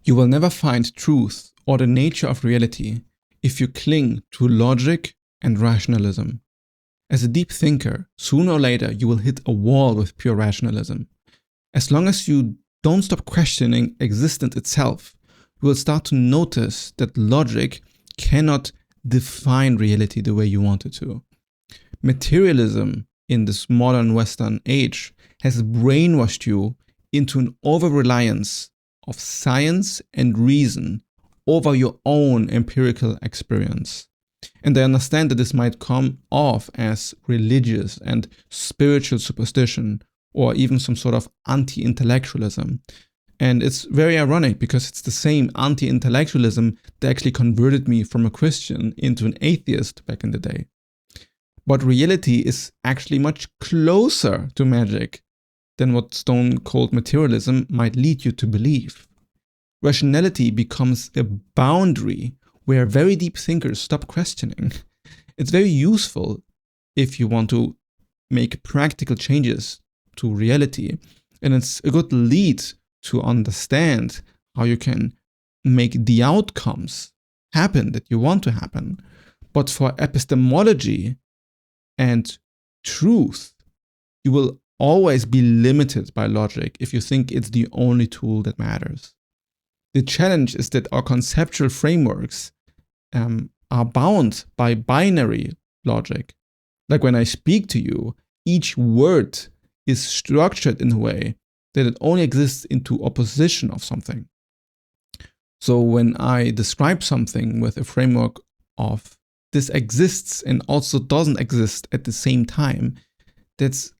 You will never find truth or the nature of reality if you cling to logic and rationalism. As a deep thinker, sooner or later you will hit a wall with pure rationalism. As long as you don't stop questioning existence itself, you will start to notice that logic cannot define reality the way you want it to. Materialism in this modern Western age has brainwashed you into an over-reliance of science and reason over your own empirical experience. And I understand that this might come off as religious and spiritual superstition, or even some sort of anti-intellectualism. And it's very ironic because it's the same anti-intellectualism that actually converted me from a Christian into an atheist back in the day. But reality is actually much closer to magic than what stone-cold materialism might lead you to believe. Rationality becomes a boundary where very deep thinkers stop questioning. It's very useful if you want to make practical changes to reality, and it's a good lead to understand how you can make the outcomes happen that you want to happen. But for epistemology and truth, you will always be limited by logic if you think it's the only tool that matters. The challenge is that our conceptual frameworks are bound by binary logic. Like when I speak to you, each word is structured in a way that it only exists into opposition of something. So when I describe something with a framework of this exists and also doesn't exist at the same time, that's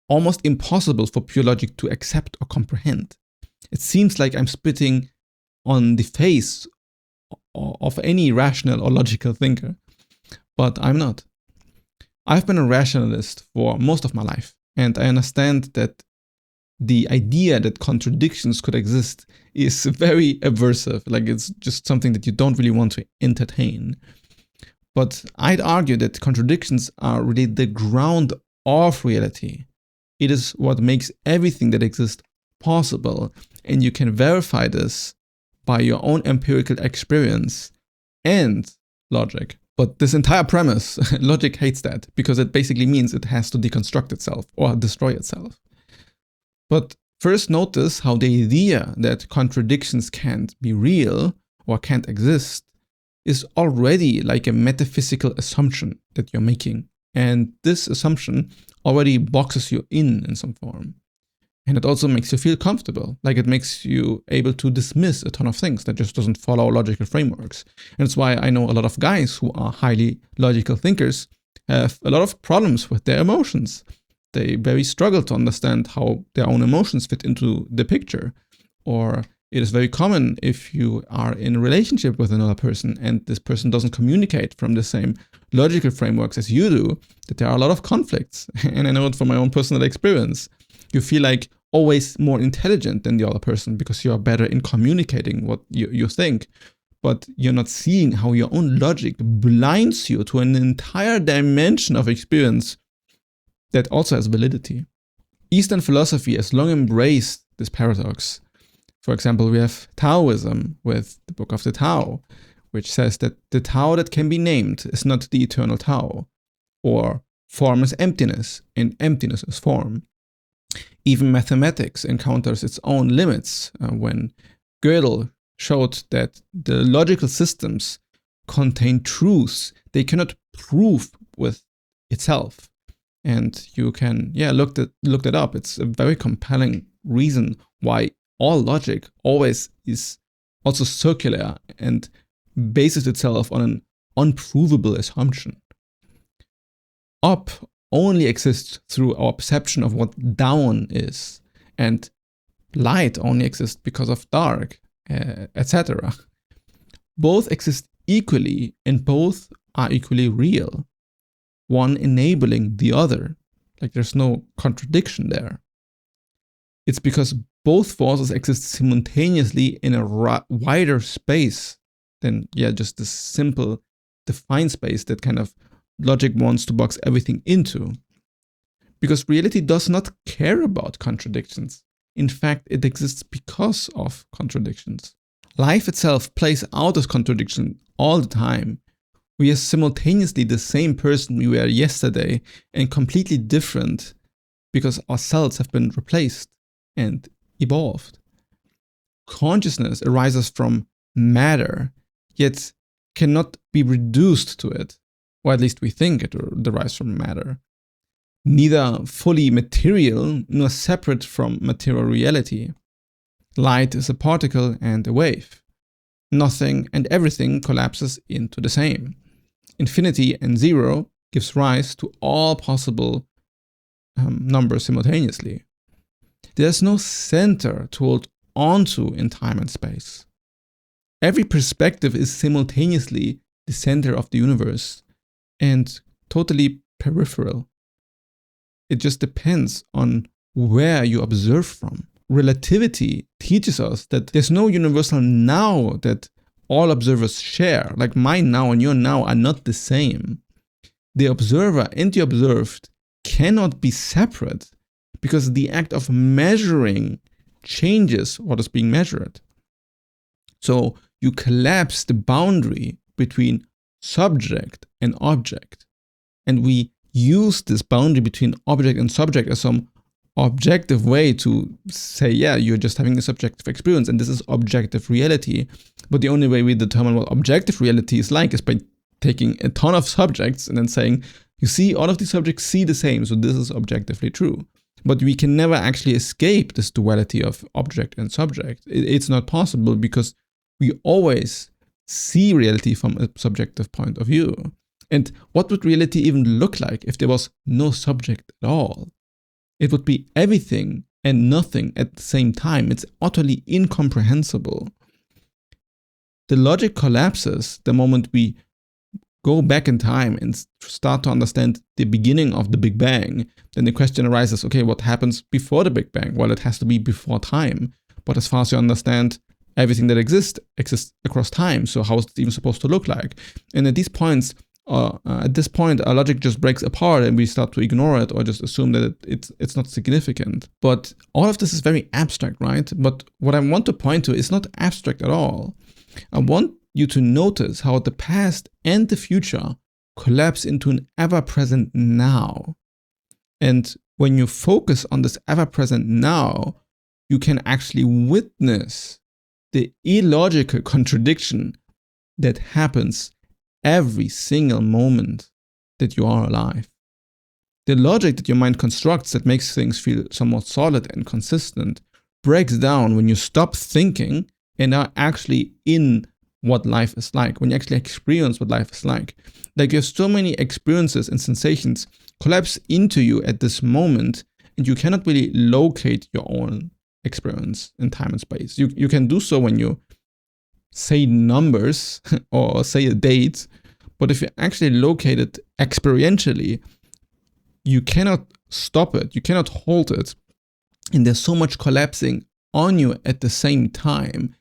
almost impossible for pure logic to accept or comprehend. It seems like I'm spitting on the face of any rational or logical thinker, but I'm not. I've been a rationalist for most of my life, and I understand that the idea that contradictions could exist is very aversive, like it's just something that you don't really want to entertain. But I'd argue that contradictions are really the ground of reality. It is what makes everything that exists possible, and you can verify this by your own empirical experience and logic. But this entire premise, logic hates that, because it basically means it has to deconstruct itself or destroy itself. But first notice how the idea that contradictions can't be real or can't exist is already like a metaphysical assumption that you're making. And this assumption already boxes you in some form. And it also makes you feel comfortable, like it makes you able to dismiss a ton of things that just doesn't follow logical frameworks. And it's why I know a lot of guys who are highly logical thinkers have a lot of problems with their emotions. They very struggle to understand how their own emotions fit into the picture. Or it is very common if you are in a relationship with another person and this person doesn't communicate from the same logical frameworks as you do, that there are a lot of conflicts. And I know it from my own personal experience. You feel like always more intelligent than the other person because you are better in communicating what you think, but you're not seeing how your own logic blinds you to an entire dimension of experience that also has validity. Eastern philosophy has long embraced this paradox. For example, we have Taoism with the Book of the Tao, which says that the Tao that can be named is not the eternal Tao, or form is emptiness and emptiness is form. Even mathematics encounters its own limits when Gödel showed that the logical systems contain truths they cannot prove with itself. And you can, look that up. It's a very compelling reason why all logic always is also circular and bases itself on an unprovable assumption. Up only exists through our perception of what down is, and light only exists because of dark, etc. Both exist equally and both are equally real, one enabling the other. Like there's no contradiction there. It's because both forces exist simultaneously in a wider space than just this simple defined space that kind of logic wants to box everything into. Because reality does not care about contradictions. In fact, it exists because of contradictions. life itself plays out as contradiction all the time. We are simultaneously the same person we were yesterday and completely different because our cells have been replaced and evolved. Consciousness arises from matter, yet cannot be reduced to it, or at least we think it derives from matter. Neither fully material nor separate from material reality. Light is a particle and a wave. Nothing and everything collapses into the same. Infinity and zero gives rise to all possible numbers simultaneously. There's no center to hold onto in time and space. Every perspective is simultaneously the center of the universe and totally peripheral. It just depends on where you observe from. Relativity teaches us that there's no universal now that all observers share. Like my now and your now are not the same. The observer and the observed cannot be separate because the act of measuring changes what is being measured. So you collapse the boundary between subject and object. And we use this boundary between object and subject as some objective way to say, yeah, you're just having a subjective experience and this is objective reality. But the only way we determine what objective reality is like is by taking a ton of subjects and then saying, you see, all of these subjects see the same, so this is objectively true. But we can never actually escape this duality of object and subject. It's not possible because we always see reality from a subjective point of view. And what would reality even look like if there was no subject at all? It would be everything and nothing at the same time. It's utterly incomprehensible. The logic collapses the moment we go back in time and start to understand the beginning of the Big Bang. Then the question arises, okay, what happens before the Big Bang? Well, it has to be before time. But as far as you understand, everything that exists across time. So how is it even supposed to look like? And at this point, our logic just breaks apart and we start to ignore it or just assume that it's not significant. But all of this is very abstract, right? But what I want to point to is not abstract at all. I want you to notice how the past and the future collapse into an ever-present now. And when you focus on this ever-present now, you can actually witness the illogical contradiction that happens every single moment that you are alive. The logic that your mind constructs that makes things feel somewhat solid and consistent breaks down when you stop thinking and are actually in what life is like, when you actually experience what life is like. Like you have so many experiences and sensations collapse into you at this moment, and you cannot really locate your own experience in time and space. You can do so when you say numbers or say a date, but if you actually locate it experientially, you cannot stop it, you cannot hold it, and there's so much collapsing on you at the same time.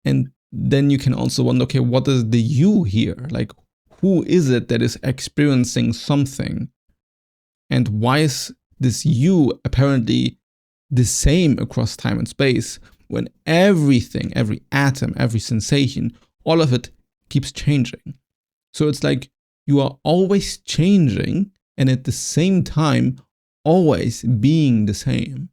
And then you can also wonder, okay, what is the you here? Like, who is it that is experiencing something? And why is this you apparently the same across time and space when everything, every atom, every sensation, all of it keeps changing? So it's like you are always changing and at the same time always being the same.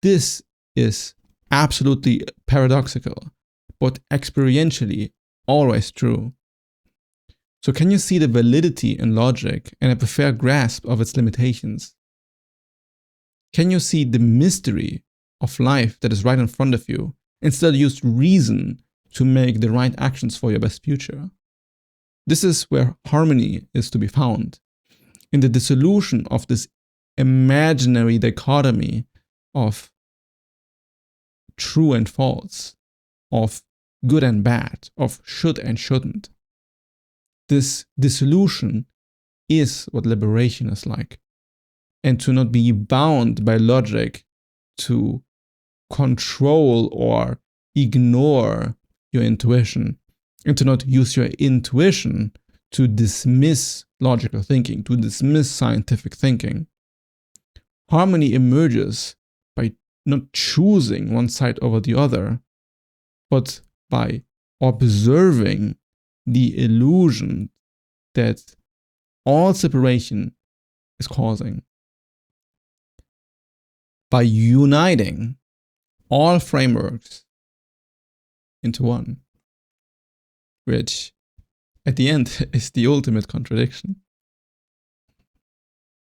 This is absolutely paradoxical, but experientially always true. So can you see the validity in logic and have a fair grasp of its limitations? Can you see the mystery of life that is right in front of you and still use reason to make the right actions for your best future? This is where harmony is to be found, in the dissolution of this imaginary dichotomy of true and false, of good and bad, of should and shouldn't. This dissolution is what liberation is like. And to not be bound by logic to control or ignore your intuition, and to not use your intuition to dismiss logical thinking, to dismiss scientific thinking. Harmony emerges by not choosing one side over the other, but by observing the illusion that all separation is causing, by uniting all frameworks into one, which at the end is the ultimate contradiction.